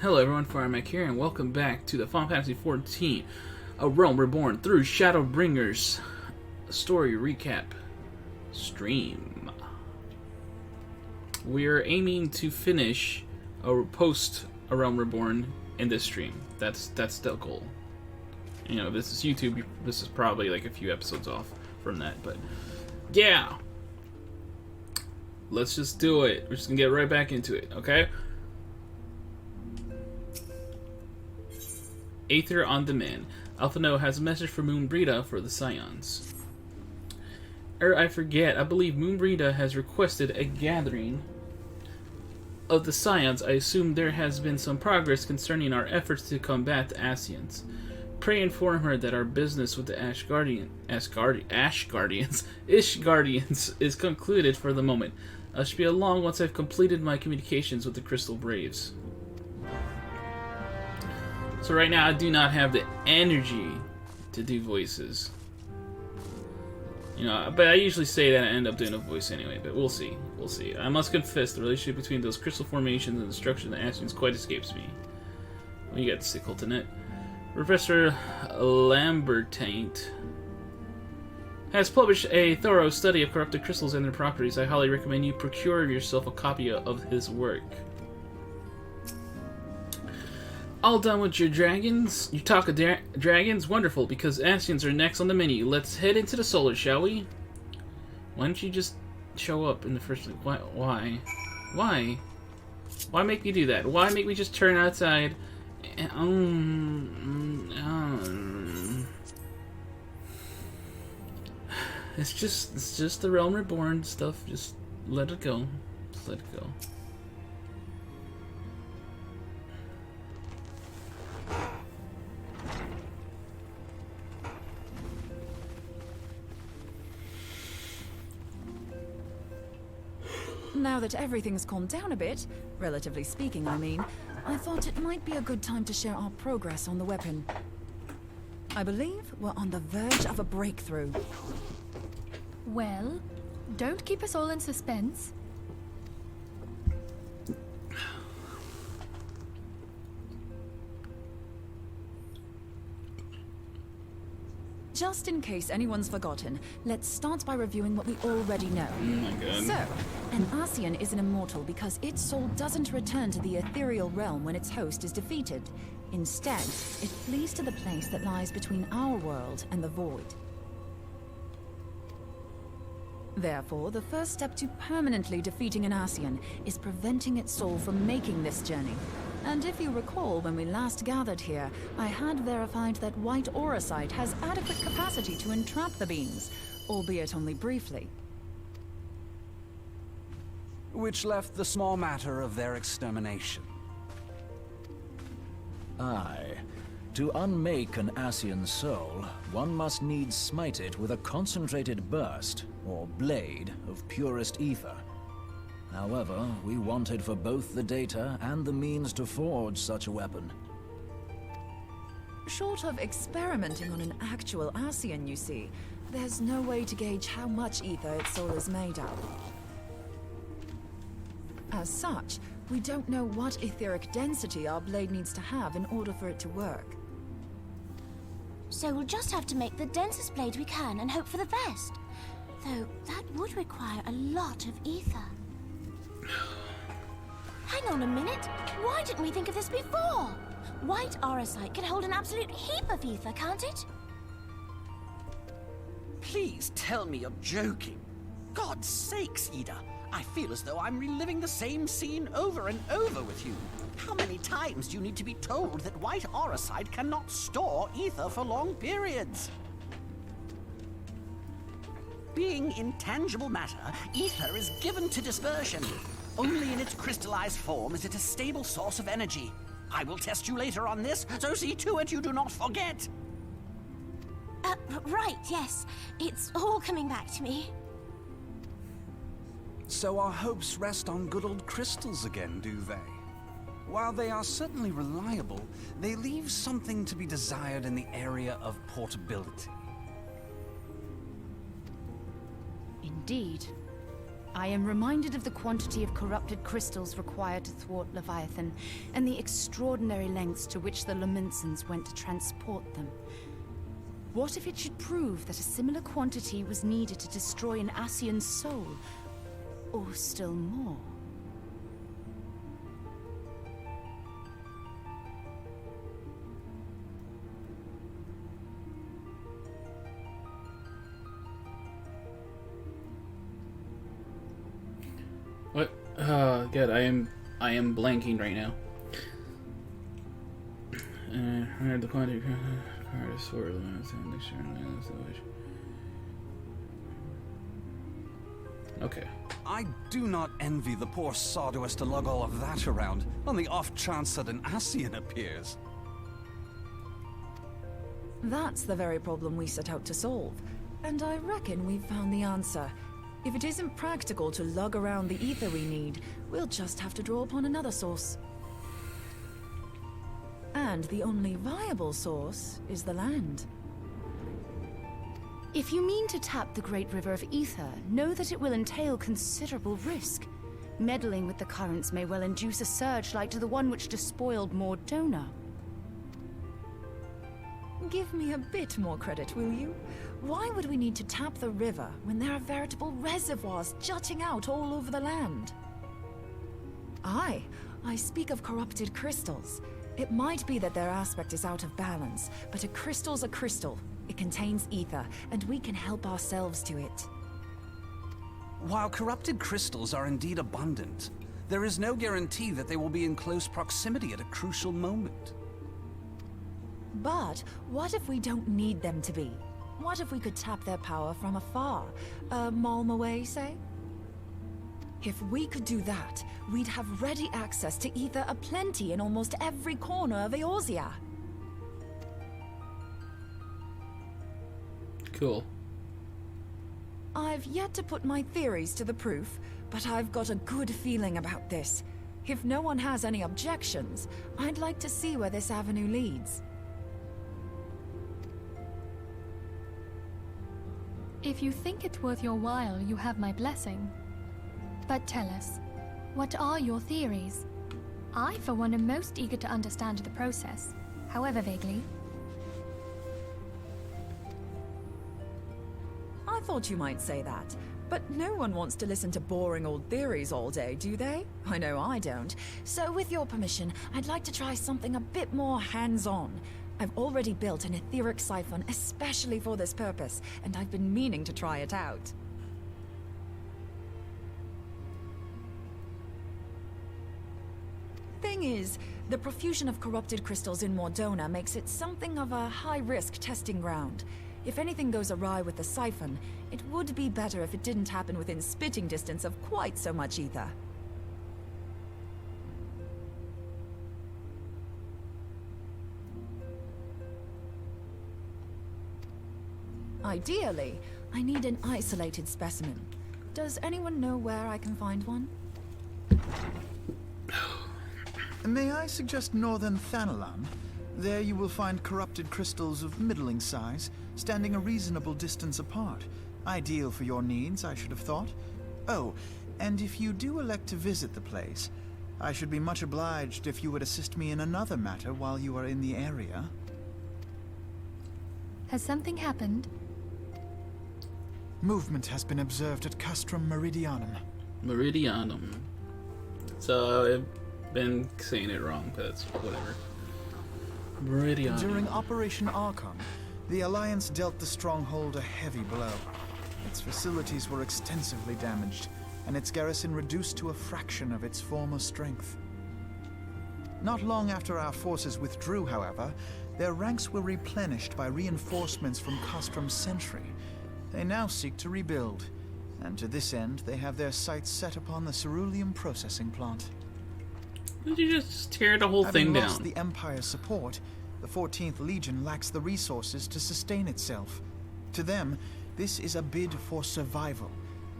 Hello everyone, Firemac here, and welcome back to the Final Fantasy XIV, A Realm Reborn through Shadowbringers story recap stream. We're aiming to finish or post A Realm Reborn in this stream. That's the goal. You know, this is YouTube. This is probably like a few episodes off from that, but yeah, let's just do it. We're just gonna get right back into it, okay? Aether on demand. Alphano has a message for Moonbrita for the Scions. I forget. I believe Moonbrita has requested a gathering of the Scions. I assume there has been some progress concerning our efforts to combat the Ascians. Pray inform her that our business with the Ishgardians is concluded for the moment. I shall be along once I've completed my communications with the Crystal Braves. So right now I do not have the energy to do voices. You know, but I usually say that I end up doing a voice anyway, but we'll see. We'll see. I must confess, the relationship between those crystal formations and the structure of the Ascians quite escapes me. Well, you got the Sickletonette. Professor Lambertaint has published a thorough study of corrupted crystals and their properties. I highly recommend you procure yourself a copy of his work. All done with your dragons? You talk of dragons? Wonderful, because Ascians are next on the menu. Let's head into the solar, shall we? Why don't you just show up in the first... Why? Why? Why make me do that? Why make me just turn outside? It's just the Realm Reborn stuff. Just let it go. Just let it go. Now that everything's calmed down a bit, relatively speaking I mean, I thought it might be a good time to share our progress on the weapon. I believe we're on the verge of a breakthrough. Well, don't keep us all in suspense. Just in case anyone's forgotten, let's start by reviewing what we already know. Oh my god. So, an Ascian is an immortal because its soul doesn't return to the ethereal realm when its host is defeated. Instead, it flees to the place that lies between our world and the void. Therefore, the first step to permanently defeating an Ascian is preventing its soul from making this journey. And if you recall, when we last gathered here, I had verified that white auracite has adequate capacity to entrap the beings, albeit only briefly. Which left the small matter of their extermination. Aye. To unmake an Ascian soul, one must needs smite it with a concentrated burst, or blade, of purest ether. However, we wanted for both the data and the means to forge such a weapon. Short of experimenting on an actual Ascian, you see, there's no way to gauge how much ether its soul is made of. As such, we don't know what etheric density our blade needs to have in order for it to work. So we'll just have to make the densest blade we can and hope for the best. Though that would require a lot of ether. Hang on a minute. Why didn't we think of this before? White auracite can hold an absolute heap of ether, can't it? Please tell me you're joking. God's sakes, Ida. I feel as though I'm reliving the same scene over and over with you. How many times do you need to be told that white auracite cannot store ether for long periods? Being intangible matter, ether is given to dispersion. Only in its crystallized form is it a stable source of energy. I will test you later on this, so see to it you do not forget. Right, yes. It's all coming back to me. So our hopes rest on good old crystals again, do they? While they are certainly reliable, they leave something to be desired in the area of portability. Indeed. I am reminded of the quantity of corrupted crystals required to thwart Leviathan, and the extraordinary lengths to which the Lamentsons went to transport them. What if it should prove that a similar quantity was needed to destroy an Ascian soul? Or still more? What? God, I am blanking right now. The quantity card is sword limits and okay. I do not envy the poor sod who has to lug all of that around on the off chance that an Ascian appears. That's the very problem we set out to solve. And I reckon we've found the answer. If it isn't practical to lug around the ether we need, we'll just have to draw upon another source. And the only viable source is the land. If you mean to tap the Great River of Ether, know that it will entail considerable risk. Meddling with the currents may well induce a surge like to the one which despoiled Mordona. Give me a bit more credit, will you? Why would we need to tap the river when there are veritable reservoirs jutting out all over the land? Aye, I speak of corrupted crystals. It might be that their aspect is out of balance, but a crystal's a crystal. It contains ether, and we can help ourselves to it. While corrupted crystals are indeed abundant, there is no guarantee that they will be in close proximity at a crucial moment. But what if we don't need them to be? What if we could tap their power from afar? A malm away, say? If we could do that, we'd have ready access to ether aplenty in almost every corner of Eorzea. Cool. I've yet to put my theories to the proof, but I've got a good feeling about this. If no one has any objections, I'd like to see where this avenue leads. If you think it worth your while, you have my blessing. But tell us, what are your theories? I, for one, am most eager to understand the process, however vaguely. I thought you might say that, but no one wants to listen to boring old theories all day, do they? I know I don't. So with your permission, I'd like to try something a bit more hands-on. I've already built an etheric siphon especially for this purpose, and I've been meaning to try it out. Thing is, the profusion of corrupted crystals in Mordona makes it something of a high-risk testing ground. If anything goes awry with the siphon, it would be better if it didn't happen within spitting distance of quite so much ether. Ideally, I need an isolated specimen. Does anyone know where I can find one? May I suggest northern Thanalan? There you will find corrupted crystals of middling size, standing a reasonable distance apart. Ideal for your needs, I should have thought. Oh, and if you do elect to visit the place, I should be much obliged if you would assist me in another matter while you are in the area. Has something happened? Movement has been observed at Castrum Meridianum. Meridianum. So I've been saying it wrong, but it's whatever. Meridianum. During Operation Archon, the Alliance dealt the stronghold a heavy blow. Its facilities were extensively damaged, and its garrison reduced to a fraction of its former strength. Not long after our forces withdrew, however, their ranks were replenished by reinforcements from Castrum's Sentry. They now seek to rebuild, and to this end they have their sights set upon the ceruleum processing plant. Why did you just tear the whole thing Having down? lost the Empire's support, the 14th Legion lacks the resources to sustain itself. To them, this is a bid for survival,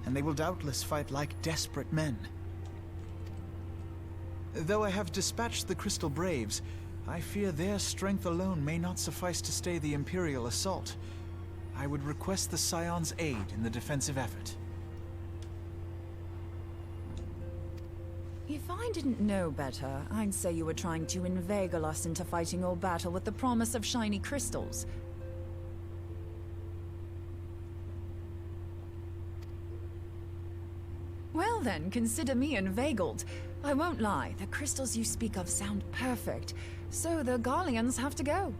and they will doubtless fight like desperate men. Though I have dispatched the Crystal Braves, I fear their strength alone may not suffice to stay the Imperial assault. I would request the Scion's aid in the defensive effort. If I didn't know better, I'd say you were trying to inveigle us into fighting your battle with the promise of shiny crystals. Well then, consider me inveigled. I won't lie, the crystals you speak of sound perfect, so the Garleans have to go.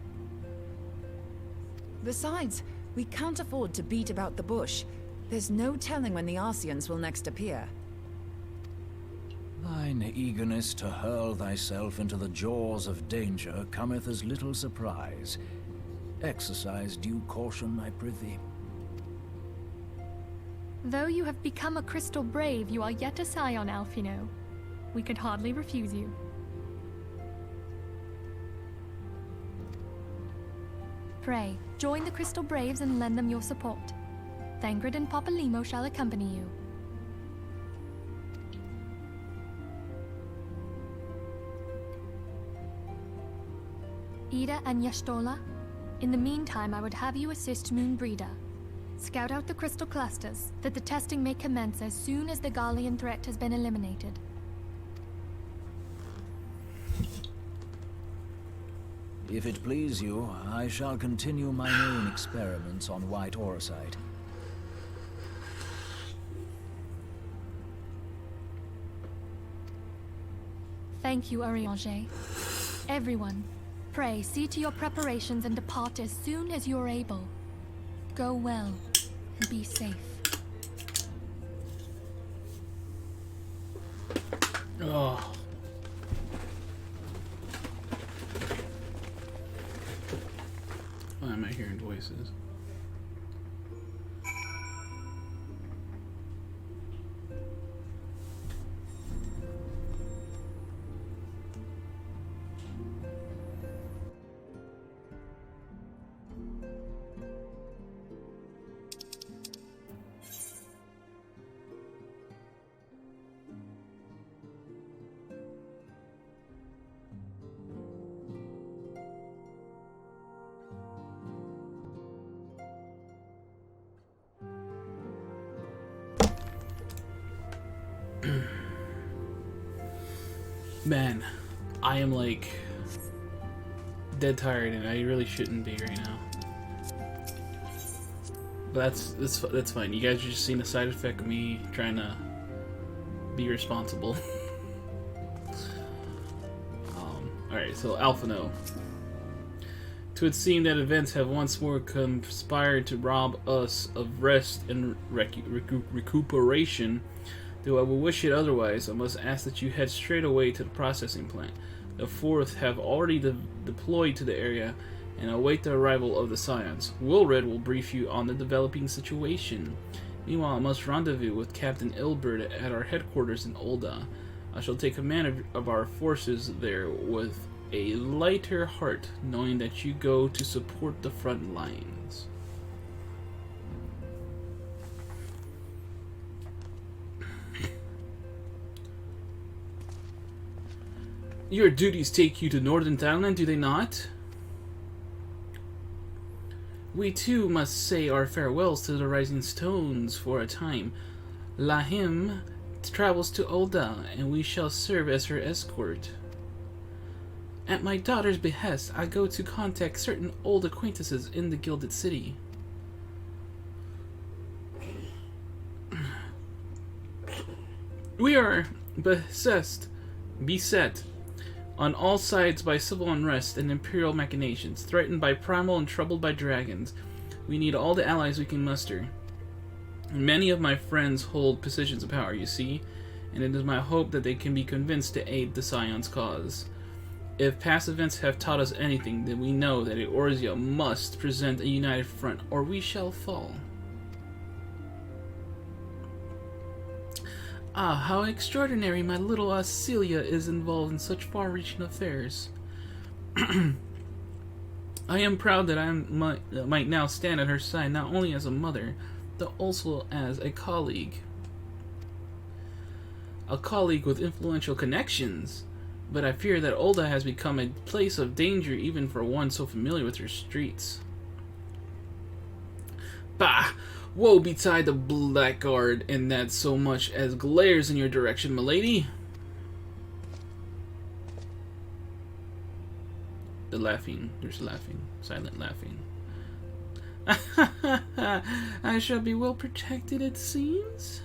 Besides, we can't afford to beat about the bush. There's no telling when the Arsians will next appear. Thine eagerness to hurl thyself into the jaws of danger cometh as little surprise. Exercise due caution, I prithee. Though you have become a crystal brave, you are yet a scion, Alfino. We could hardly refuse you. Pray, join the Crystal Braves and lend them your support. Thangred and Papalimo shall accompany you. Ida and Yashtola, in the meantime I would have you assist Moonbreeder. Scout out the crystal clusters, that the testing may commence as soon as the Garlean threat has been eliminated. If it please you, I shall continue my own experiments on white orosite. Thank you, Urianger. Everyone, pray see to your preparations and depart as soon as you are able. Go well, and be safe. Oh. Why am I hearing voices? Man, I am like dead tired, and I really shouldn't be right now. But that's fine. You guys are just seeing a side effect of me trying to be responsible. Alright, so Alphino. It would seem that events have once more conspired to rob us of rest and recuperation. Though I will wish it otherwise, I must ask that you head straight away to the processing plant. The 4th have already deployed to the area and await the arrival of the Scions. Wilred will brief you on the developing situation. Meanwhile, I must rendezvous with Captain Ilbert at our headquarters in Ulda. I shall take command of our forces there with a lighter heart, knowing that you go to support the front lines. Your duties take you to Northern Thailand, do they not? We too must say our farewells to the Rising Stones for a time. Lahim travels to Ulda, and we shall serve as her escort. At my daughter's behest, I go to contact certain old acquaintances in the Gilded City. We are beset on all sides by civil unrest and imperial machinations, threatened by primal and troubled by dragons. We need all the allies we can muster. Many of my friends hold positions of power, you see, and it is my hope that they can be convinced to aid the Scion's cause. If past events have taught us anything, then we know that Eorzea must present a united front, or we shall fall. Ah, how extraordinary my little Celia is involved in such far-reaching affairs. I am proud that I might now stand at her side, not only as a mother, but also as a colleague. A colleague with influential connections. But I fear that Ulda has become a place of danger even for one so familiar with her streets. Bah! Woe betide the blackguard, and that so much as glares in your direction, milady. the laughing. There's laughing. Silent laughing. I shall be well protected, it seems.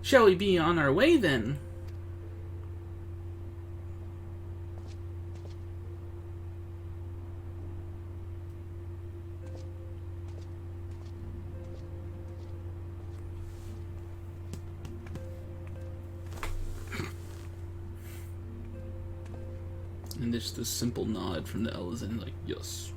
Shall we be on our way, then? And there's this simple nod from the L's and like, yes.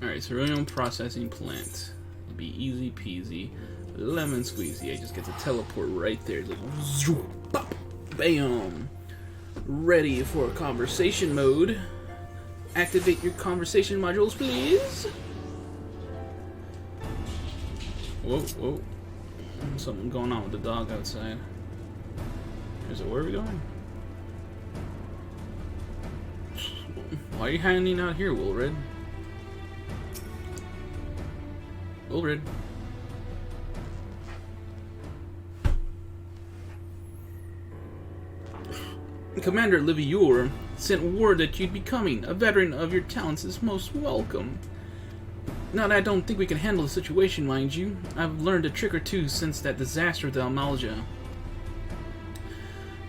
Alright, so we're on processing plant. It'll be easy peasy, lemon squeezy. I just get to teleport right there. Like, zoom, pop, bam. Ready for conversation mode. Activate your conversation modules, please. Whoa, whoa. Something going on with the dog outside. Is it where are we going? Why are you hanging out here, Wilred? Wilred. Commander Liviur sent word that you'd be coming. A veteran of your talents is most welcome. Not that I don't think we can handle the situation, mind you. I've learned a trick or two since that disaster with the Almalja.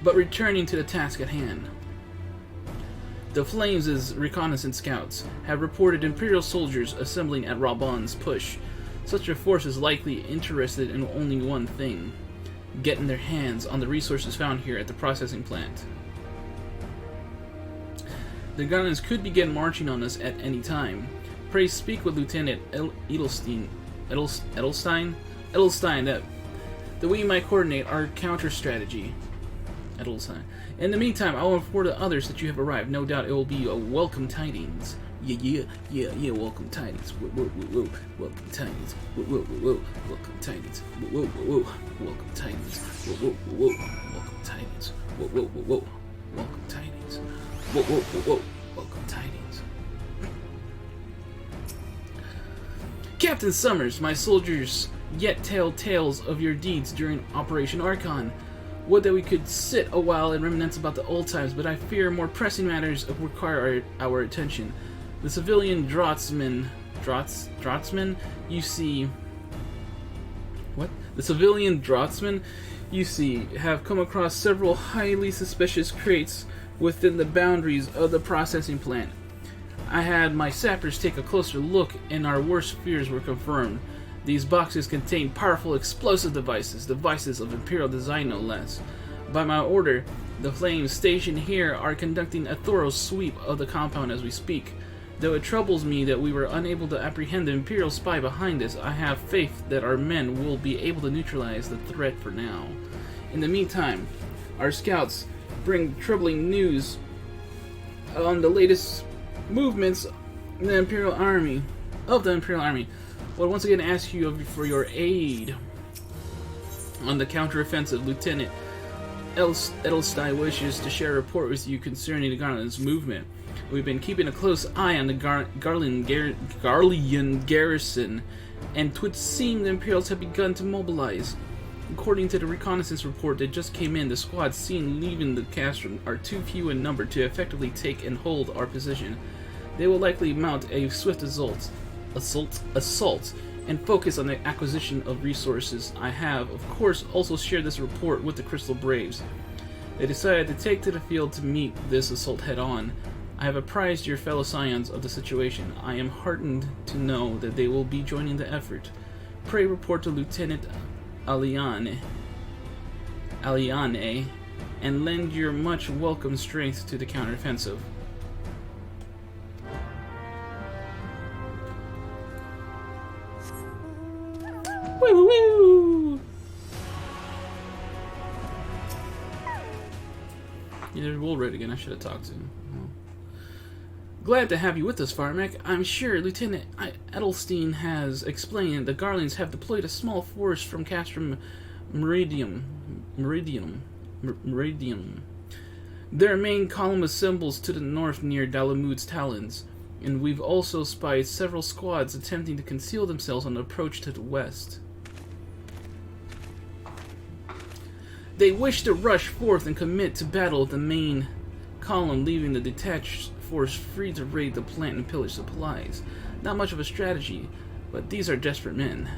But returning to the task at hand. The Flames' reconnaissance scouts have reported Imperial soldiers assembling at Raban's push. Such a force is likely interested in only one thing: getting their hands on the resources found here at the processing plant. The Garlands could begin marching on us at any time. Pray speak with Lieutenant Edelstein that we might coordinate our counter strategy. Edelstein. In the meantime, I will report to others that you have arrived. No doubt it will be a welcome tidings. Yeah, welcome tidings. Whoa, whoa, whoa, whoa. Welcome tidings. Whoa, whoa, whoa, whoa. Welcome tidings. Whoa, whoa, whoa, whoa. Welcome tidings. Whoa, whoa, whoa, whoa. Welcome tidings. Whoa, whoa, whoa, whoa. Welcome tidings. Whoa, whoa, whoa, whoa. Welcome tidings. Captain Summers, my soldiers yet tell tales of your deeds during Operation Archon. Would that we could sit a while and reminisce about the old times, but I fear more pressing matters require our attention. The civilian Draughtsmen, you see... What? The civilian Draughtsmen, you see, have come across several highly suspicious crates within the boundaries of the processing plant. I had my sappers take a closer look, and our worst fears were confirmed. These boxes contain powerful explosive devices of Imperial design no less. By my order, the Flames stationed here are conducting a thorough sweep of the compound as we speak. Though it troubles me that we were unable to apprehend the Imperial spy behind this, I have faith that our men will be able to neutralize the threat for now. In the meantime, our scouts bring troubling news on the latest movements in the Imperial Army. Well, once again, ask you for your aid on the counteroffensive. Lieutenant Edelstein wishes to share a report with you concerning the Garland's movement. We've been keeping a close eye on the Garlean garrison, and 'twould seem the Imperials have begun to mobilize. According to the reconnaissance report that just came in, the squads seen leaving the castrum are too few in number to effectively take and hold our position. They will likely mount a swift assault, and focus on the acquisition of resources. I have, of course, also shared this report with the Crystal Braves. They decided to take to the field to meet this assault head-on. I have apprised your fellow Scions of the situation. I am heartened to know that they will be joining the effort. Pray report to Lieutenant Aliane, and lend your much welcome strength to the counteroffensive. Woo woo! Yeah, there's Woolred again. I should have talked to him. Oh. Glad to have you with us, Firemac. I'm sure Lieutenant Edelstein has explained the Garlands have deployed a small force from Castrum Meridium. Their main column assembles to the north near Dalamud's Talons, and we've also spied several squads attempting to conceal themselves on the approach to the west. They wish to rush forth and commit to battle with the main column, leaving the detached force free to raid the plant and pillage supplies. Not much of a strategy, but these are desperate men.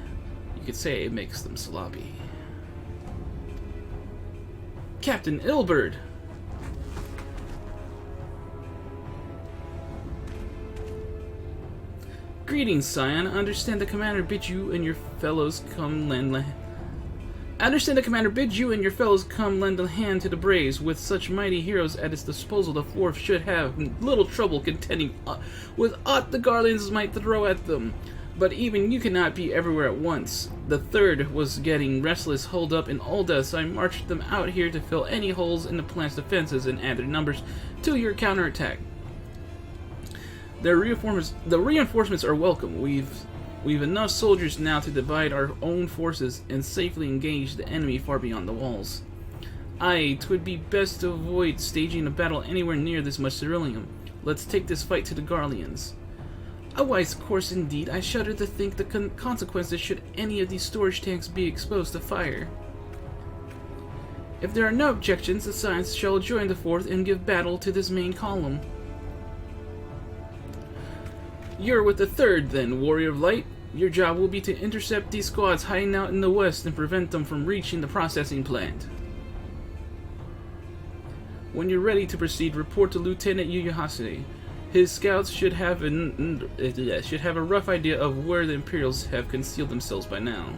You could say it makes them sloppy. Captain Ilberd! Greetings, Scion. I understand the commander bids you and your fellows come lend a hand to the Braves. With such mighty heroes at its disposal, the Fourth should have little trouble contending with aught the Guardians might throw at them. But even you cannot be everywhere at once. The Third was getting restless, holed up in Ulda, so I marched them out here to fill any holes in the plant's defenses and add their numbers to your counterattack. The reinforcements are welcome. We've enough soldiers now to divide our own forces and safely engage the enemy far beyond the walls. Aye, 'twould be best to avoid staging a battle anywhere near this much ceruleum. Let's take this fight to the Garleans. A wise course indeed. I shudder to think the consequences should any of these storage tanks be exposed to fire. If there are no objections, the Science shall join the Fourth and give battle to this main column. You're with the Third, then, Warrior of Light. Your job will be to intercept these squads hiding out in the west and prevent them from reaching the processing plant. When you're ready to proceed, report to Lieutenant Yuyuhase. His scouts should have a rough idea of where the Imperials have concealed themselves by now.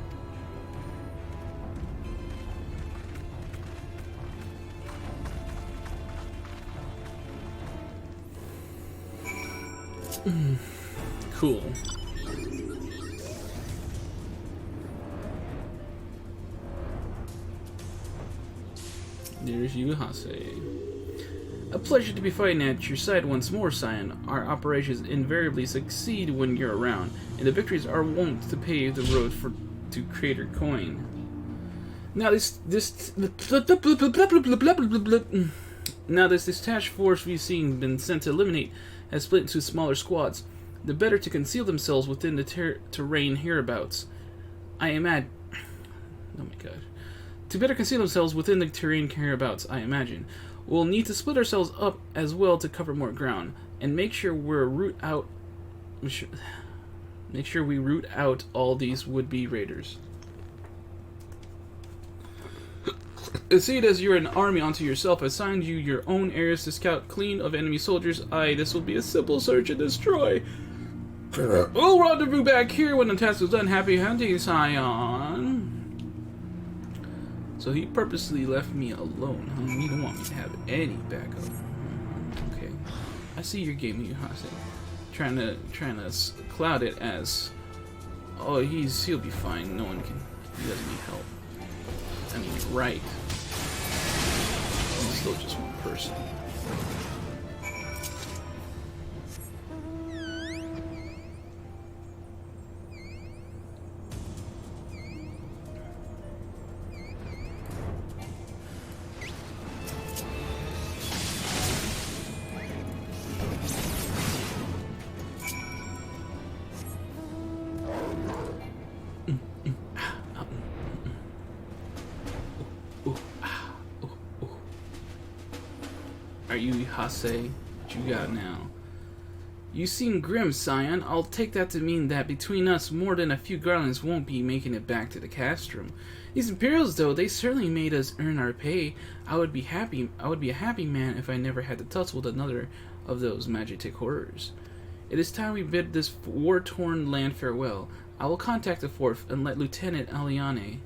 Cool. There's Yuyuhase. A pleasure to be fighting at your side once more, Scion. Our operations invariably succeed when you're around, and the victories are wont to pave the road to Crater Coin. Now this detached force we've been sent to eliminate has split into smaller squads, the better to conceal themselves within the terrain hereabouts. I imagine. To better conceal themselves within the terrain hereabouts, I imagine. We'll need to split ourselves up as well to cover more ground, and make sure we root out all these would-be raiders. See it as you're an army unto yourself. Assigned you your own areas to scout clean of enemy soldiers. Aye, this will be a simple search and destroy. We'll rendezvous back here when the task is done. Happy hunting, Scion. So he purposely left me alone, huh? You don't want me to have any backup. Okay. I see your game, Yuyuhase. Trying to cloud it as, oh, he'll be fine. He doesn't need help. I mean, right. He's still just one person. Are you Hase? What you got now? You seem grim, Scion. I'll take that to mean that between us, more than a few Garlands won't be making it back to the castrum. These Imperials, though, they certainly made us earn our pay. I would be a happy man if I never had to tussle with another of those Magitek horrors. It is time we bid this war-torn land farewell. I will contact the Fourth and let Lieutenant Alian,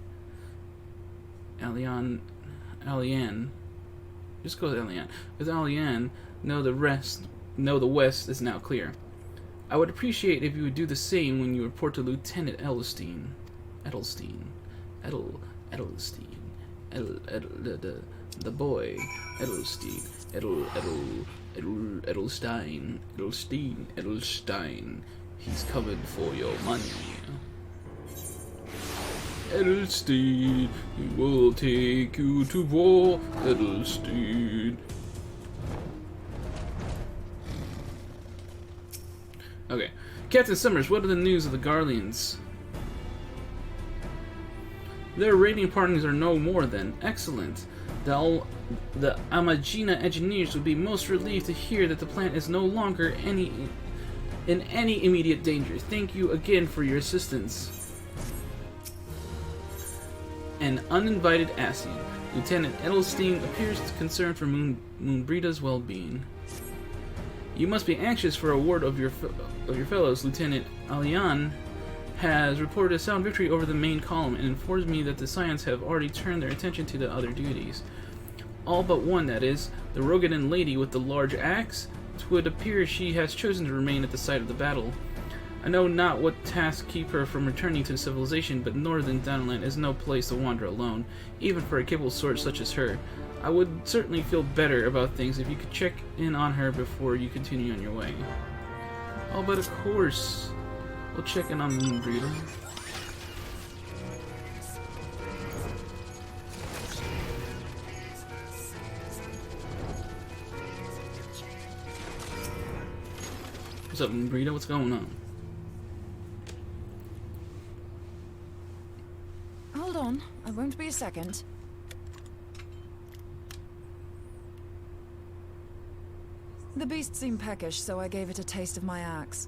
just go with Alian. With Alian, know the west is now clear. I would appreciate if you would do the same when you report to Lieutenant Edelstein. The boy. Edelstein. He's coming for your money. Edelstein, he will take you to war, Edelstein. Okay. Captain Summers, what are the news of the Garleans? Their raiding partners are no more then. Excellent. The Amagina engineers would be most relieved to hear that the plant is no longer in any immediate danger. Thank you again for your assistance. An uninvited Asian. Lieutenant Edelstein appears concerned for Moonbreeda's well-being. You must be anxious for a word of your fellows. Lieutenant Alian has reported a sound victory over the main column and informs me that the Scions have already turned their attention to the other deities. All but one, that is, the Rogadan lady with the large axe. It would appear she has chosen to remain at the site of the battle. I know not what tasks keep her from returning to civilization, but northern Downland is no place to wander alone, even for a capable sort such as her. I would certainly feel better about things if you could check in on her before you continue on your way. Oh, but of course. We'll check in on Moonbreeder. What's up, Moonbreeder? What's going on? Hold on, I won't be a second. The beast seemed peckish, so I gave it a taste of my axe.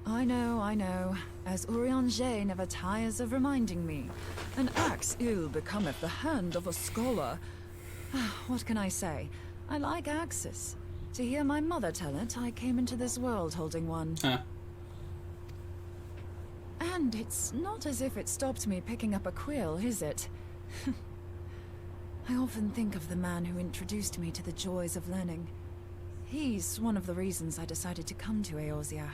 I know. As Urianger never tires of reminding me. An axe ill becometh the hand of a scholar. What can I say? I like axes. To hear my mother tell it, I came into this world holding one. Huh. And it's not as if it stopped me picking up a quill, is it? I often think of the man who introduced me to the joys of learning. He's one of the reasons I decided to come to Eorzea.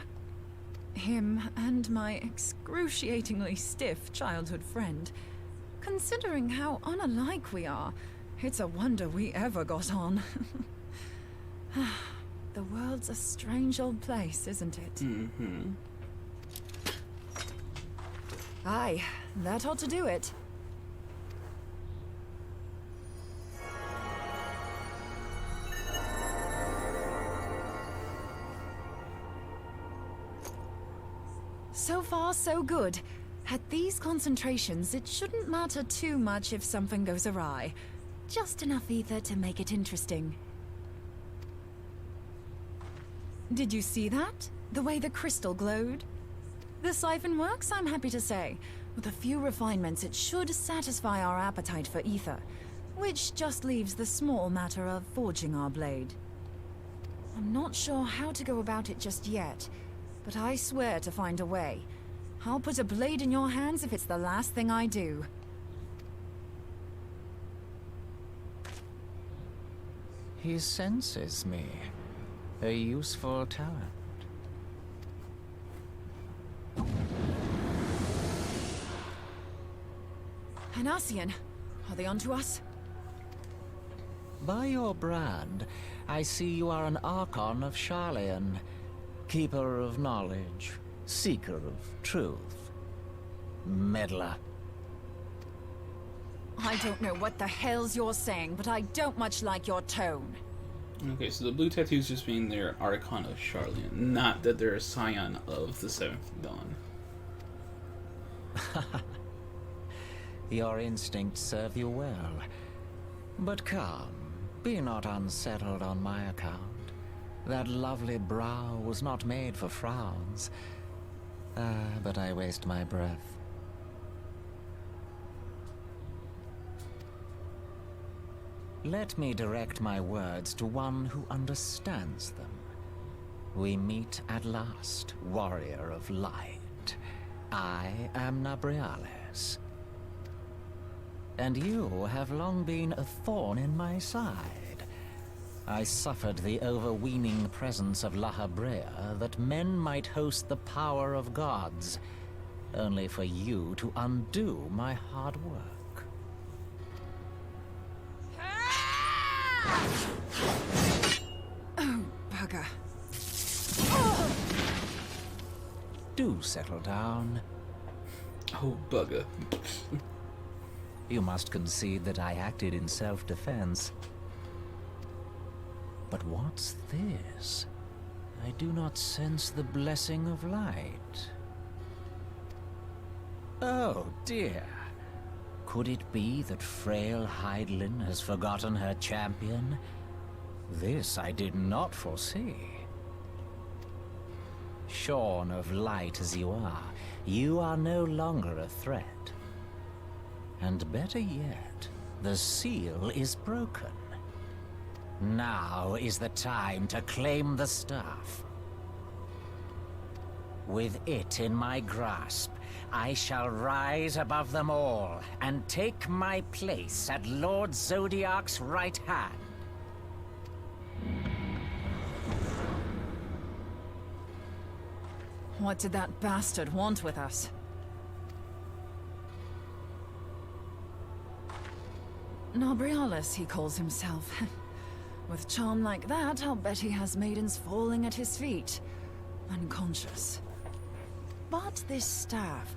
Him and my excruciatingly stiff childhood friend. Considering how unalike we are, it's a wonder we ever got on. The world's a strange old place, isn't it? Mm-hmm. Aye, that ought to do it. So far, so good. At these concentrations, it shouldn't matter too much if something goes awry. Just enough ether to make it interesting. Did you see that? The way the crystal glowed? The siphon works, I'm happy to say. With a few refinements, it should satisfy our appetite for ether, which just leaves the small matter of forging our blade. I'm not sure how to go about it just yet, but I swear to find a way. I'll put a blade in your hands if it's the last thing I do. He senses me. A useful talent. An Asian. Are they onto us? By your brand, I see you are an Archon of Sharlayan. Keeper of knowledge. Seeker of truth. Meddler. I don't know what the hell's you're saying, but I don't much like your tone. Okay, so the blue tattoos just mean they're Archon of Sharlayan, not that they're a scion of the Seventh Dawn. Your instincts serve you well. But come, be not unsettled on my account. That lovely brow was not made for frowns. But I waste my breath. Let me direct my words to one who understands them. We meet at last, warrior of light. I am Nabriales. And you have long been a thorn in my side. I suffered the overweening presence of La Habrea that men might host the power of gods, only for you to undo my hard work. Oh, bugger. Do settle down. Oh, bugger. You must concede that I acted in self-defense. But what's this? I do not sense the blessing of light. Oh dear. Could it be that frail Hydaelyn has forgotten her champion? This I did not foresee. Shorn of light as you are no longer a threat. And better yet, the seal is broken. Now is the time to claim the staff. With it in my grasp, I shall rise above them all and take my place at Lord Zodiac's right hand. What did that bastard want with us? Nabriales, he calls himself. With charm like that, I'll bet he has maidens falling at his feet. Unconscious. But this staff...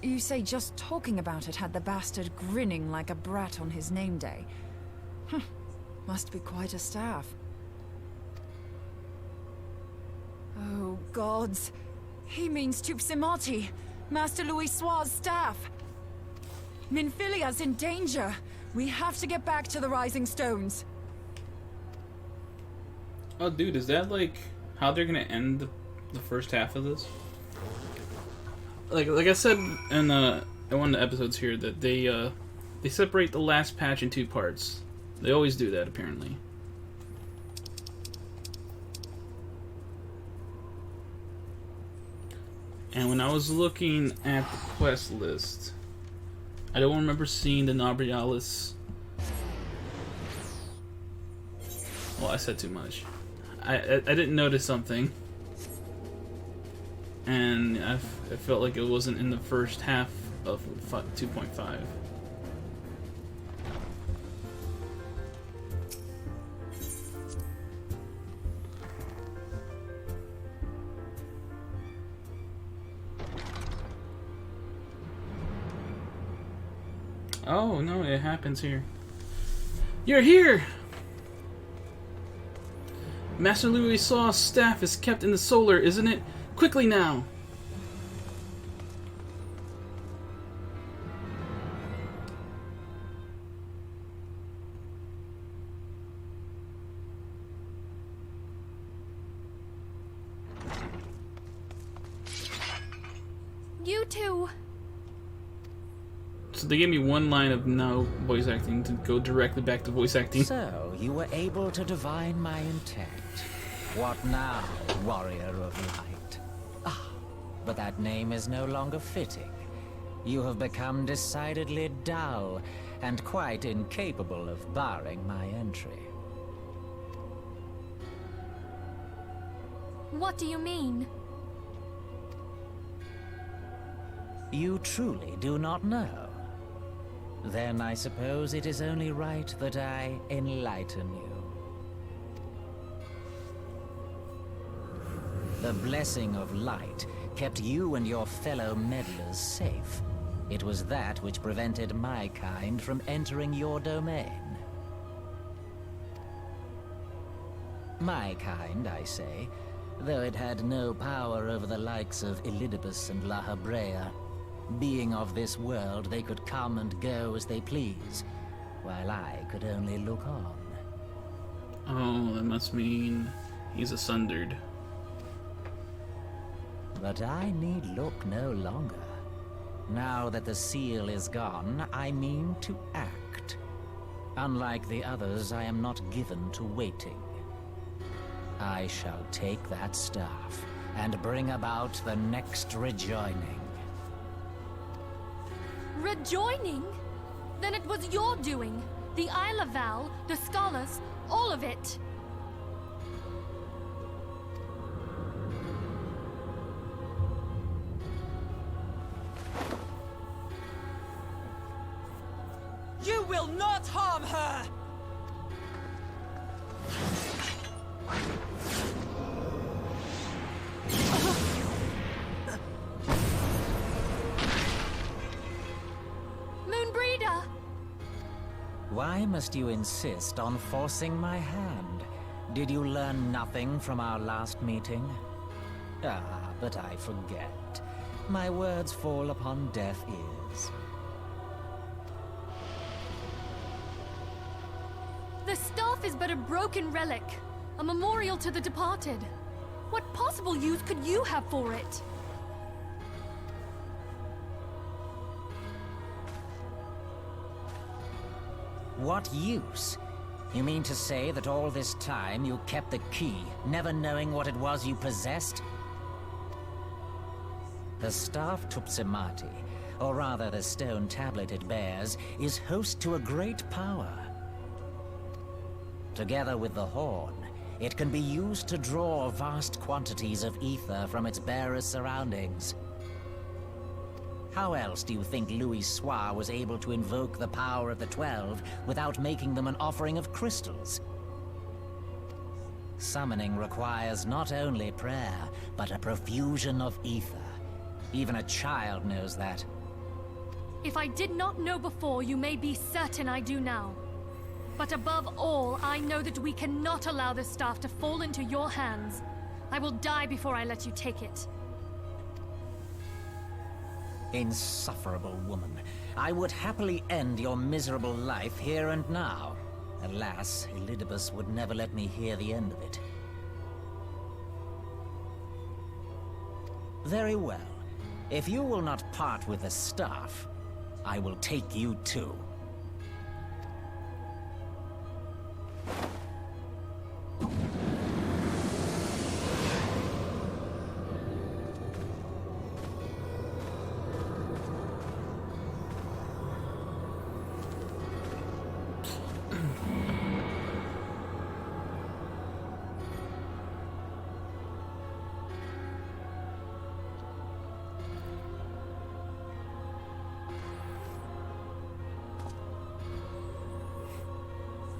You say just talking about it had the bastard grinning like a brat on his name day. Must be quite a staff. Oh, gods. He means Tupsimati, Master Louis Soir's staff. Minfilia's in danger. We have to get back to the Rising Stones. Oh, dude, is that like how they're gonna end the first half of this? Like I said in one of the episodes here, that they separate the last patch in two parts. They always do that, apparently. And when I was looking at the quest list, I don't remember seeing the Nabriales. Well, I said too much. I didn't notice something. And I felt like it wasn't in the first half of 2.5. Oh, no, it happens here. You're here! Master Louis Saw's staff is kept in the solar, isn't it? Quickly now! You two! So they gave me one line of no voice acting to go directly back to voice acting. So, you were able to divine my intent. What now, warrior of light? Ah, but that name is no longer fitting. You have become decidedly dull, and quite incapable of barring my entry. What do you mean? You truly do not know? Then I suppose it is only right that I enlighten you. The blessing of light kept you and your fellow meddlers safe. It was that which prevented my kind from entering your domain. My kind, I say, though it had no power over the likes of Elidibus and La Habrea. Being of this world, they could come and go as they please, while I could only look on. Oh, that must mean he's asunder. But I need look no longer. Now that the seal is gone, I mean to act. Unlike the others, I am not given to waiting. I shall take that staff and bring about the next rejoining. Rejoining? Then it was your doing. The Isle of Val, the scholars, all of it. You will not harm her! Moonbreeder! Why must you insist on forcing my hand? Did you learn nothing from our last meeting? Ah, but I forget. my words fall upon deaf ears. The staff is but a broken relic, a memorial to the departed. What possible use could you have for it? What use? You mean to say that all this time you kept the key, never knowing what it was you possessed? The staff Tupsimati, or rather the stone tablet it bears, is host to a great power. Together with the horn, it can be used to draw vast quantities of ether from its bearer's surroundings. How else do you think Louis Soir was able to invoke the power of the 12 without making them an offering of crystals? Summoning requires not only prayer, but a profusion of ether. Even a child knows that. If I did not know before, you may be certain I do now. But above all, I know that we cannot allow this staff to fall into your hands. I will die before I let you take it. Insufferable woman. I would happily end your miserable life here and now. Alas, Elidibus would never let me hear the end of it. Very well. If you will not part with the staff, I will take you too.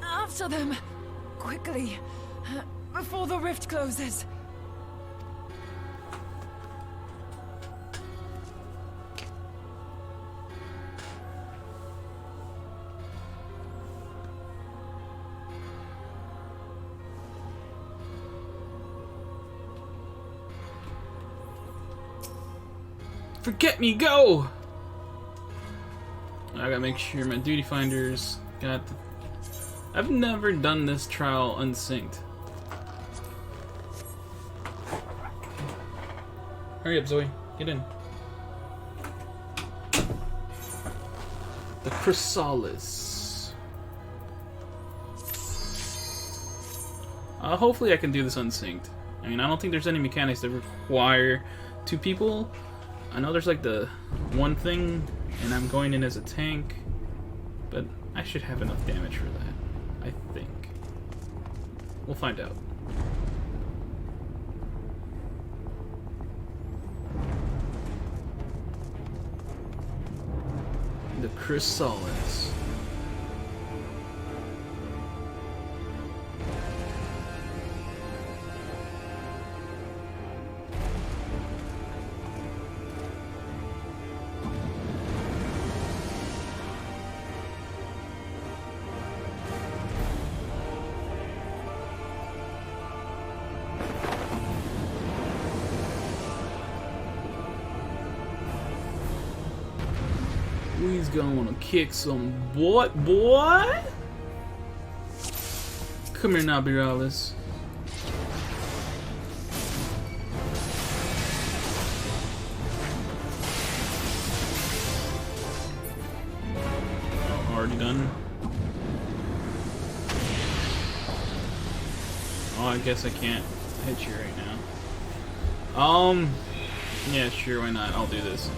After them! Quickly! Before the rift closes! Forget me, go! I gotta make sure my duty finders got. I've never done this trial unsynced. Hurry up, Zoe. Get in. The Chrysalis. Hopefully I can do this unsynced. I mean, I don't think there's any mechanics that require two people. I know there's like the one thing, and I'm going in as a tank, but I should have enough damage for that. I think. We'll find out. The Chrysalis. He's gonna kick some boy. Come here, Nabriales. Oh, already done. Oh, I guess I can't hit you right now. Yeah, sure, why not? I'll do this.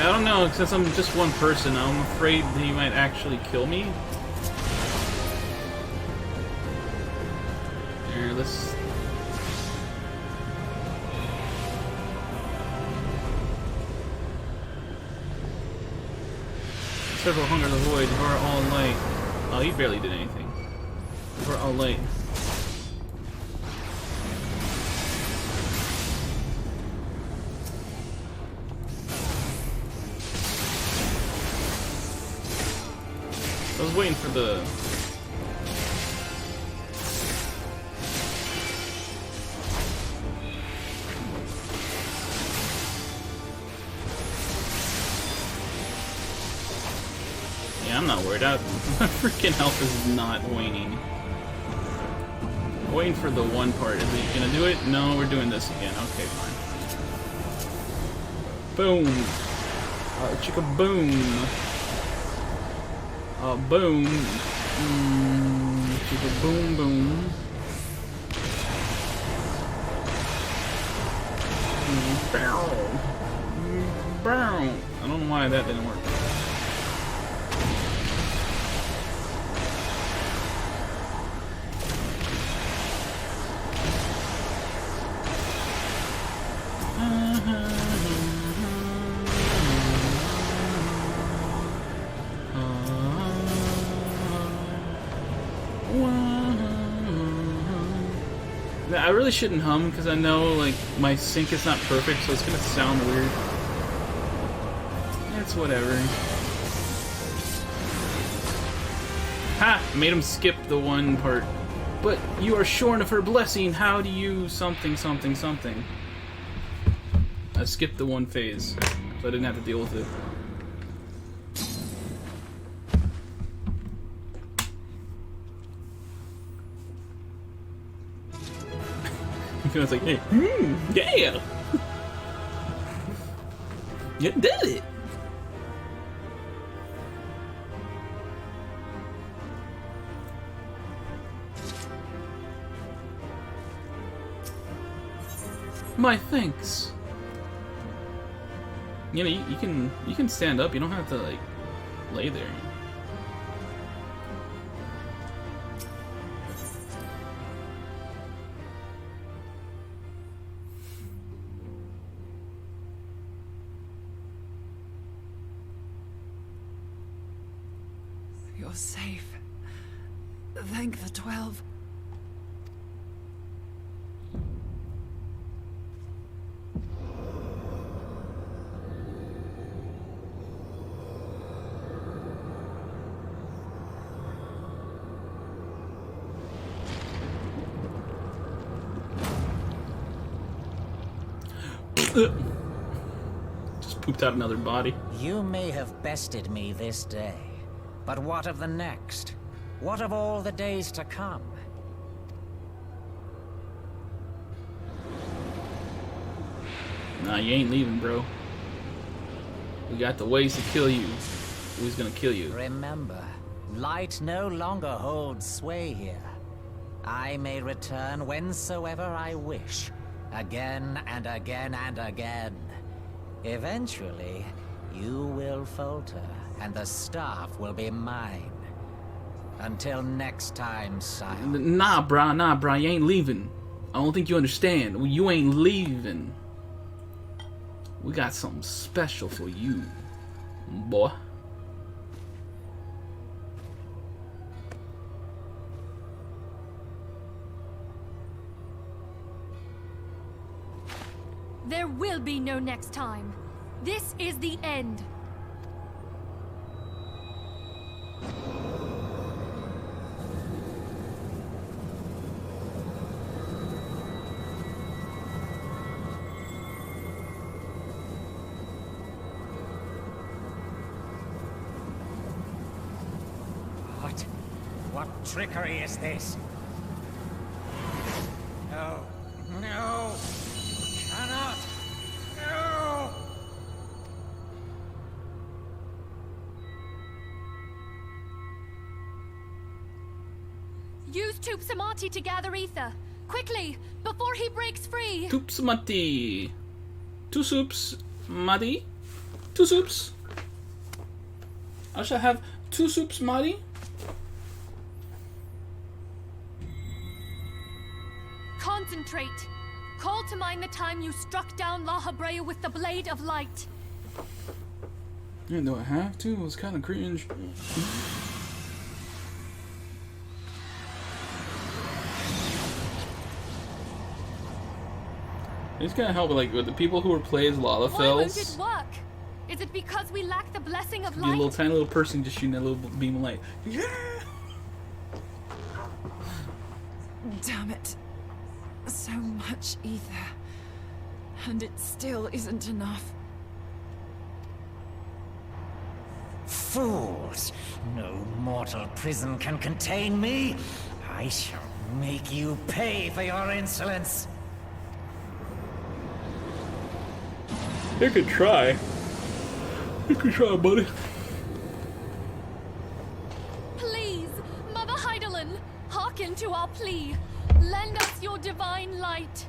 I don't know, since I'm just one person, I'm afraid that he might actually kill me. Here, let's... Several hunger the void, devour all light. Oh, he barely did anything. Devour all light. I was waiting for the... Yeah, I'm not worried. My freaking health is not waning. I'm waiting for the one part. Is he gonna do it? No, we're doing this again. Okay, fine. Boom. Chicka boom. Boom. Chicka boom boom. Bow. Bow. I don't know why that didn't work. I really shouldn't hum because I know like my sync is not perfect, so it's gonna sound weird. It's whatever. Ha! Made him skip the one part. But you are shorn of her blessing. How do you something something something? I skipped the one phase, so I didn't have to deal with it. I was like, hey, yeah! You did it! My thanks. You know, you can stand up. You don't have to like lay there. You're safe. Thank the 12. Just pooped out another body. You may have bested me this day, but what of the next? What of all the days to come? Nah, you ain't leaving, bro. We got the ways to kill you. Who's gonna kill you? Remember, light no longer holds sway here. I may return whensoever I wish, again and again and again. Eventually, you will falter, and the staff will be mine. Until next time, Scion. Nah, brah, you ain't leaving. I don't think you understand. You ain't leaving. We got something special for you, boy. There will be no next time. This is the end. What trickery is this? No. No! Cannot! No! Use Tup Samati to gather ether. Quickly, before he breaks free. Tup Samati. Two soups, Madi. Two soups. I shall have two soups, Madi. Concentrate. Call to mind the time you struck down La Habrea with the Blade of Light. Yeah, do I have to? It was kind of cringe. It's gonna help with like with the people who were played as Why Lalafels. won't it work? Is it because we lack the blessing of Be a little light? tiny little person just shooting that little beam of light. Yeah. Damn it. So much ether. And it still isn't enough. Fools! No mortal prison can contain me. I shall make you pay for your insolence. You could try. You could try, buddy. Please, Mother Heidelin, hearken to our plea. Lend us your divine light.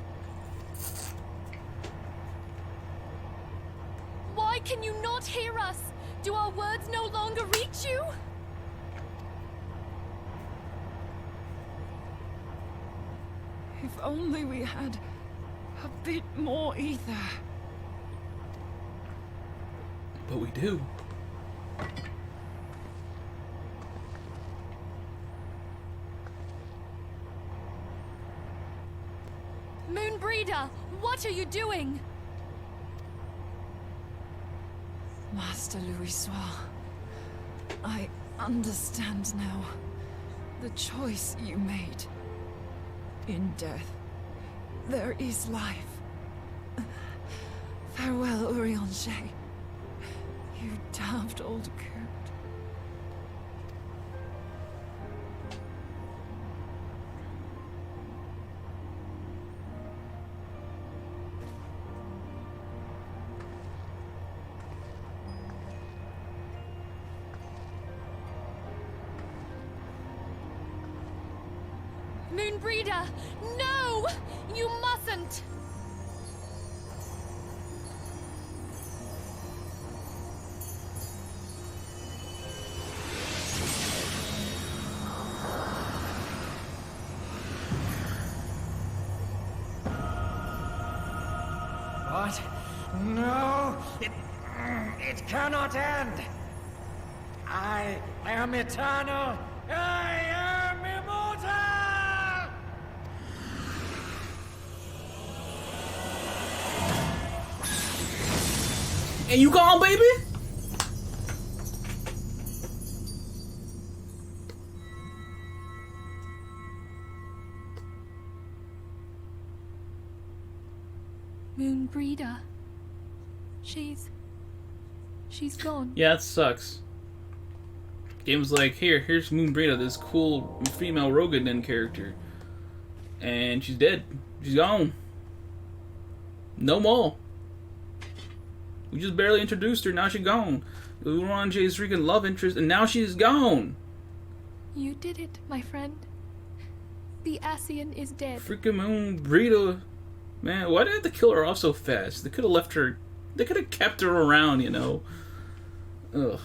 Why can you not hear us? Do our words no longer reach you? If only we had a bit more ether. But we do. Moonbreeder, what are you doing? Master Louis Soir, I understand now the choice you made. In death, there is life. Farewell, Urianger. You damned old coot. Moonbreeder, no! You mustn't! What? No! It cannot end! I am eternal! I am immortal! And you gone, baby? Moonbreeder. She's gone. Yeah, it sucks. Game's like, here's Moonbreeder, this cool female Rogadin character. And she's dead. She's gone. No more. We just barely introduced her, now she's gone. Urange's freaking love interest, and now she's gone. You did it, my friend. The Ascian is dead. Freaking Moonbreeder. Man, why did they have to kill her off so fast? They could have left her. They could have kept her around, you know. Ugh.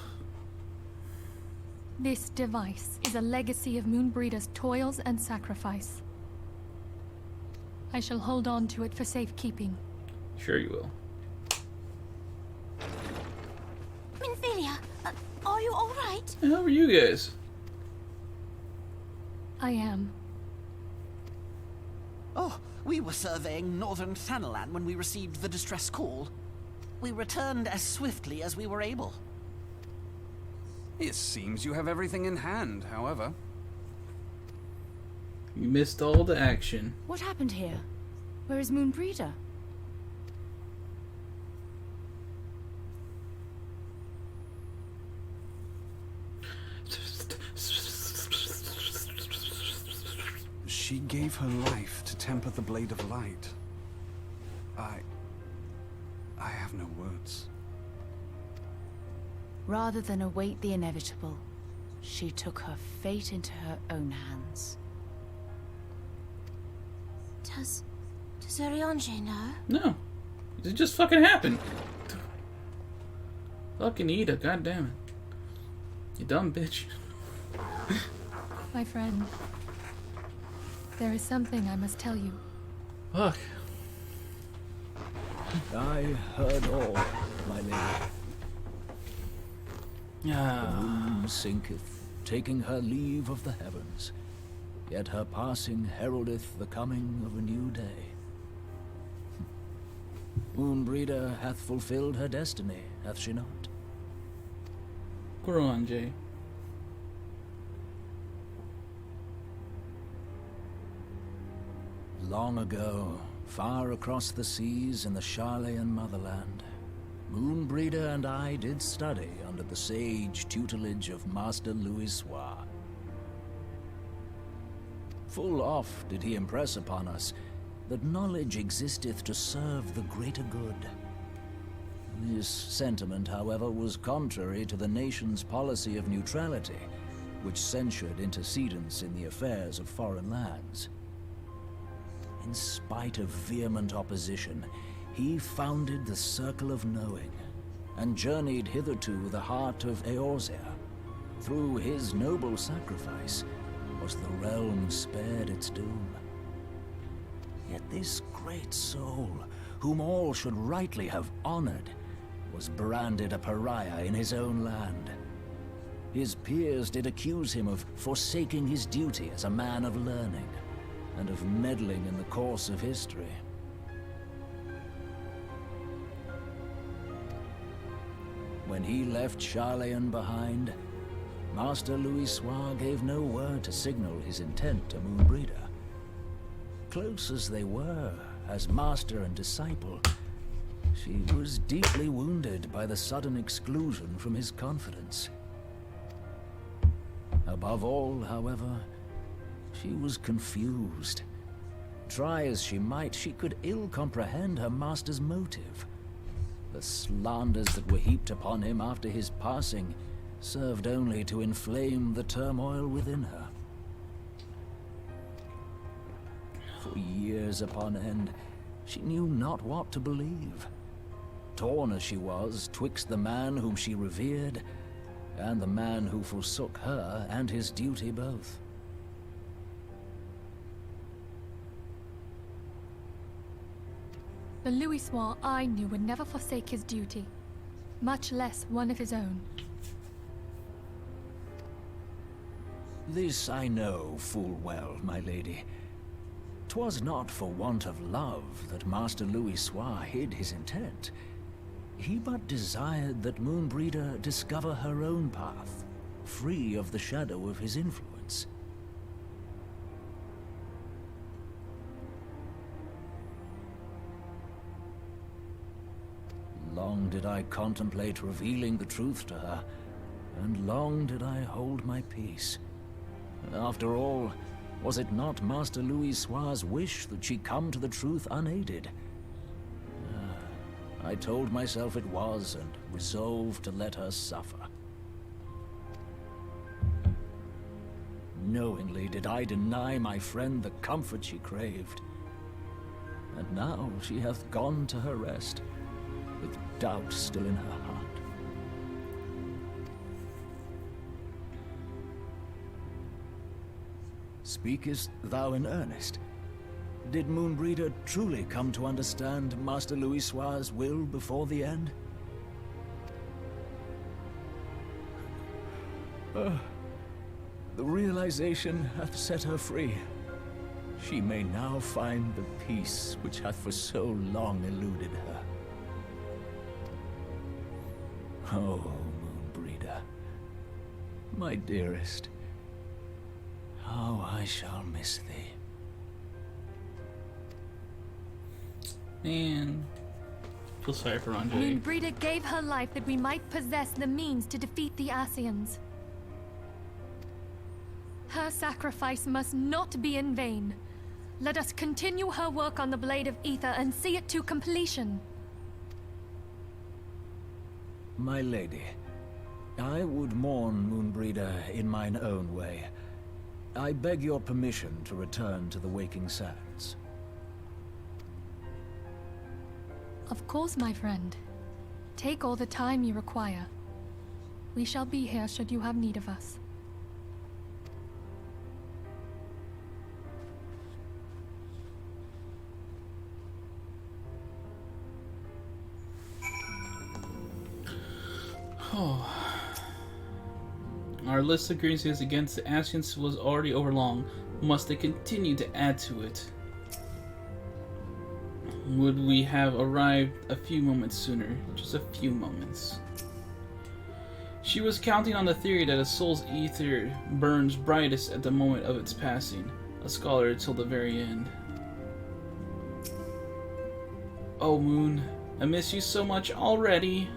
This device is a legacy of Moonbreeder's toils and sacrifice. I shall hold on to it for safekeeping. Sure you will. Minthelia, are you all right? How are you guys? I am. Oh, we were surveying northern Thanalan when we received the distress call. We returned as swiftly as we were able. It seems you have everything in hand, however. You missed all the action. What happened here? Where is Moonbreeder? She gave her life to temper the blade of light. I have no words. Rather than await the inevitable, she took her fate into her own hands. Does Urianger know? No. It just fucking happened. Fucking Ida, goddammit. You dumb bitch. My friend, there is something I must tell you. Fuck. I heard all, my lady. The Ah. moon sinketh, taking her leave of the heavens. Yet her passing heraldeth the coming of a new day. Moonbreeder hath fulfilled her destiny, hath she not? Go on, Jay. Long ago, far across the seas in the Charlayan motherland, Moonbreeder and I did study under the sage tutelage of Master Louis-Soir. Full oft did he impress upon us that knowledge existeth to serve the greater good. This sentiment, however, was contrary to the nation's policy of neutrality, which censured intercedence in the affairs of foreign lands. In spite of vehement opposition, he founded the Circle of Knowing, and journeyed hitherto the heart of Eorzea. Through his noble sacrifice was the realm spared its doom. Yet this great soul, whom all should rightly have honored, was branded a pariah in his own land. His peers did accuse him of forsaking his duty as a man of learning, and of meddling in the course of history. When he left Charlayan behind, Master Louis-Soir gave no word to signal his intent to Moonbreeder. Close as they were, as master and disciple, she was deeply wounded by the sudden exclusion from his confidence. Above all, however, she was confused. Try as she might, she could ill comprehend her master's motive. The slanders that were heaped upon him after his passing served only to inflame the turmoil within her. For years upon end, she knew not what to believe. Torn as she was twixt the man whom she revered and the man who forsook her and his duty both. The Louis-Soir I knew would never forsake his duty, much less one of his own. This I know full well, my lady. 'Twas not for want of love that Master Louis-Soir hid his intent. He but desired that Moonbreeder discover her own path, free of the shadow of his influence. Long did I contemplate revealing the truth to her, and long did I hold my peace. After all, was it not Master Louis-Soir's wish that she come to the truth unaided? I told myself it was, and resolved to let her suffer. Knowingly did I deny my friend the comfort she craved. And now she hath gone to her rest, with doubt still in her heart. Speakest thou in earnest? Did Moonbreeder truly come to understand Master Louis-Soir's will before the end? The realization hath set her free. She may now find the peace which hath for so long eluded her. Oh, Moonbreeder, my dearest, how I shall miss thee. Man, feel sorry for Andre. Moonbreeder gave her life that we might possess the means to defeat the Ascians. Her sacrifice must not be in vain. Let us continue her work on the Blade of Ether and see it to completion. My lady, I would mourn Moonbreeder in mine own way. I beg your permission to return to the Waking Sands. Of course, my friend. Take all the time you require. We shall be here should you have need of us. Oh. Our list of grievances against the Ascians was already overlong. Must they continue to add to it? would we have arrived a few moments sooner? Just a few moments. She was counting on the theory that a soul's ether burns brightest at the moment of its passing, a scholar till the very end. Oh, Moon, I miss you so much already.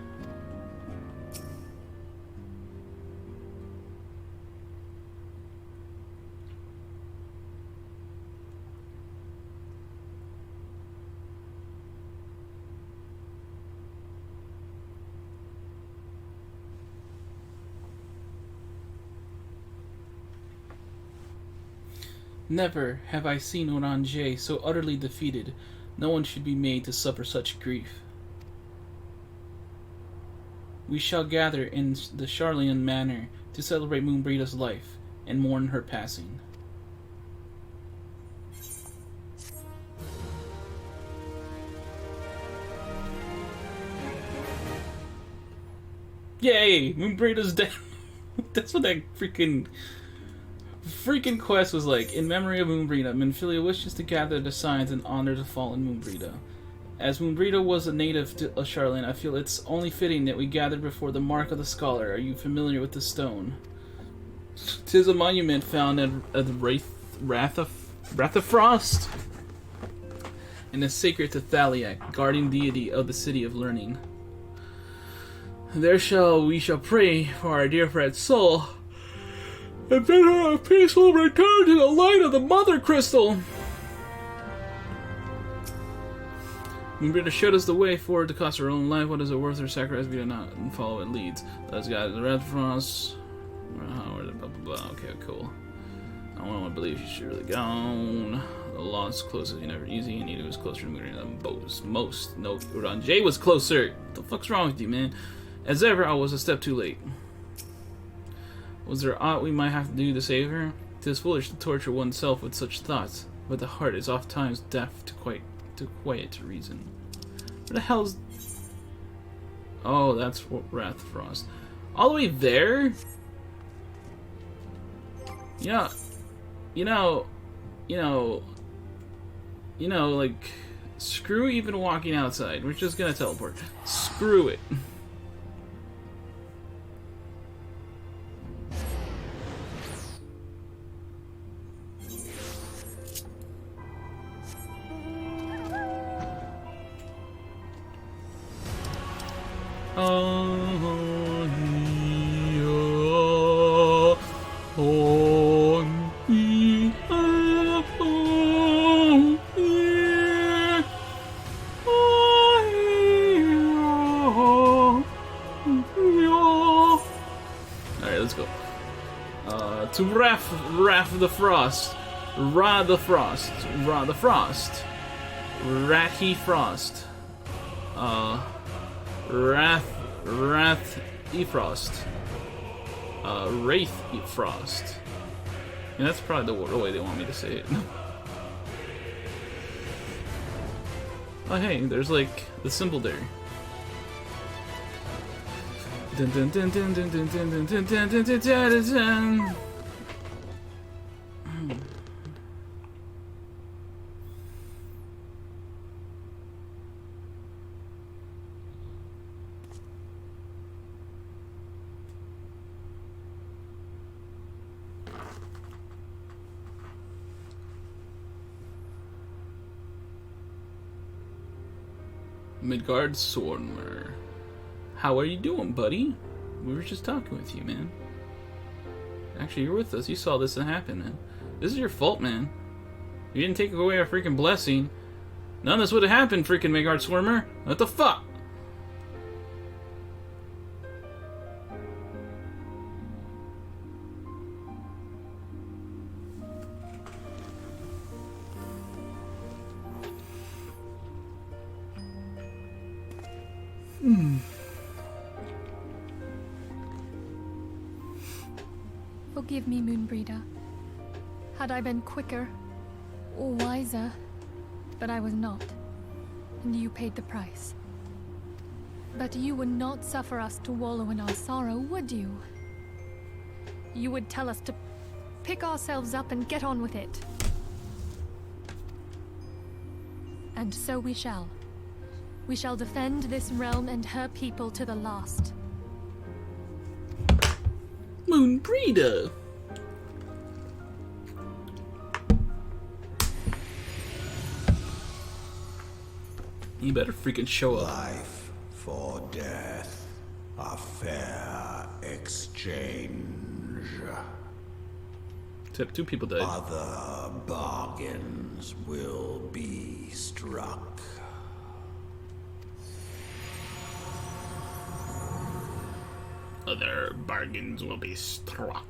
Never have I seen Oranje so utterly defeated. No one should be made to suffer such grief. We shall gather in the Charlean manor to celebrate Moonbreeda's life and mourn her passing. Yay! Moonbreeda's dead. That's what that freaking quest was like. In memory of Moonbreeda, Minfilia wishes to gather the signs and honor the fallen Moonbreeda. As Moonbreeda was a native to Charlean, I feel it's only fitting that we gather before the Mark of the Scholar. Are you familiar with the stone? 'Tis a monument found at the Wrath of Frost, and is sacred to Thaliak, guardian deity of the City of Learning. There we shall pray for our dear friend's soul, and bid her a peaceful return to the light of the Mother Crystal. Moonbreeda showed us the way forward to cost her own life. What is it worth her sacrifice? We do not follow it leads. Let's go to the Red Frost. Blah, blah, blah. Okay, cool. I don't want to believe she should really gone. The lost closest, never easy. Anita was closer to Moonbreeda than most. No, Oranje was closer. What the fuck's wrong with you, man? As ever, I was a step too late. Was there aught we might have to do to save her? 'Tis foolish to torture oneself with such thoughts, but the heart is oft times deaf to quiet reason. Where the hell's... Oh, that's Wrath of Frost. All the way there? Like, screw even walking outside. We're just gonna teleport. Screw it. Alright, let's go. To Wrath of the Frost. Ra the Frost. Ratty Frost. Wrath Efrost. Wraith Efrost. And that's probably the way they want me to say it. Oh hey, there's like the symbol there. Dun dun dun dun dun dun dun dun dun dun dun dun dun dun. Midgard Sormer. How are you doing, buddy? We were just talking with you, man. Actually, you're with us. You saw this happen, man. This is your fault, man. You didn't take away our freaking blessing. None of this would have happened, freaking Midgard Swarmer. What the fuck? Forgive me, Moonbreeda. Had I been quicker or wiser, but I was not, and you paid the price. But you would not suffer us to wallow in our sorrow, would you? You would tell us to pick ourselves up and get on with it. and so we shall. We shall defend this realm and her people to the last. Moonbreeder. You better freaking show up. Life for death, a fair exchange. Except 2 people died. Other bargains will be struck. Other bargains will be struck.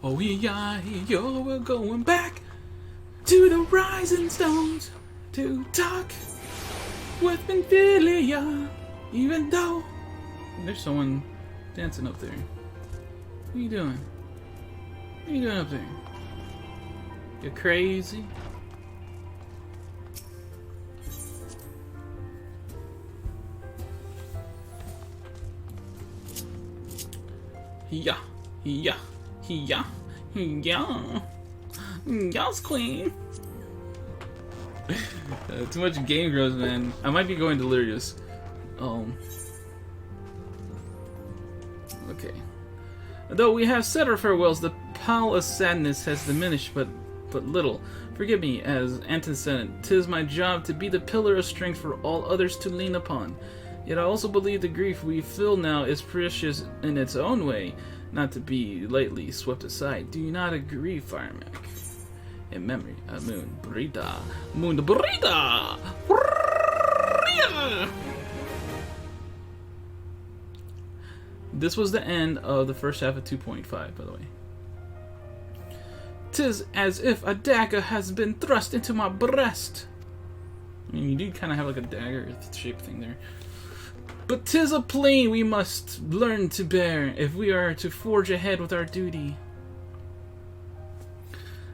Oh yeah, yo, we're going back to the Rising Stones to talk with Minfilia, even though there's someone dancing up there. What are you doing? What are you doing up there? You're crazy? Yeah, yeah, yeah, yeah. Yes, queen. Too much Game Growth, man. I might be going delirious. Okay. Though we have said our farewells, the pall of sadness has diminished but little. Forgive me, as Anton said it, 'tis my job to be the pillar of strength for all others to lean upon. Yet I also believe the grief we feel now is precious in its own way, not to be lightly swept aside. Do you not agree, Firemac? In memory of Moonbreeder. Moonbreeder! This was the end of the first half of 2.5, by the way. 'Tis as if a dagger has been thrust into my breast. I mean, you do kind of have like a dagger shaped thing there. But 'tis a pain we must learn to bear if we are to forge ahead with our duty.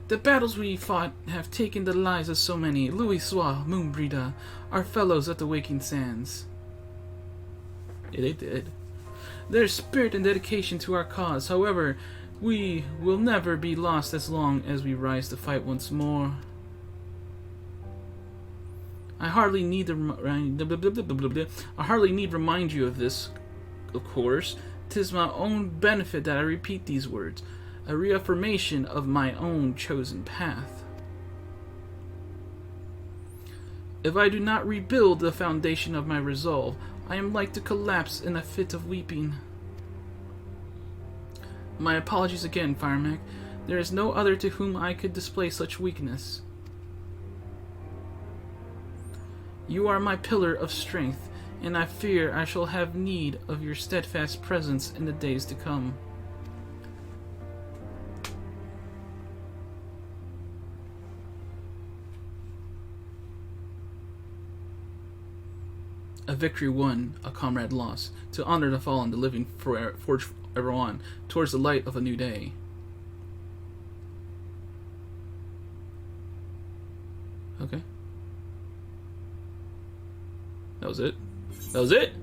The battles we fought have taken the lives of so many. Louis Soir, Moonbreeder, our fellows at the Waking Sands. Yeah, they did. Their spirit and dedication to our cause, however, we will never be lost as long as we rise to fight once more. I hardly need remind you of this, of course. 'Tis my own benefit that I repeat these words, a reaffirmation of my own chosen path. If I do not rebuild the foundation of my resolve, I am like to collapse in a fit of weeping. My apologies again, Firemac. There is no other to whom I could display such weakness. You are my pillar of strength, and I fear I shall have need of your steadfast presence in the days to come. A victory won, a comrade lost, to honor the fallen, the living forge forever on, towards the light of a new day. Okay. That was it? That was it?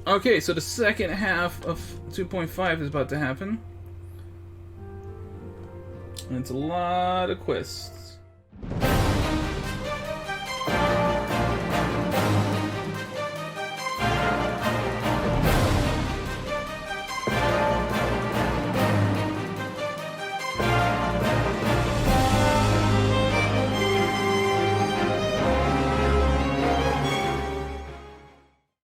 Okay, so the second half of 2.5 is about to happen. And it's a lot of quests.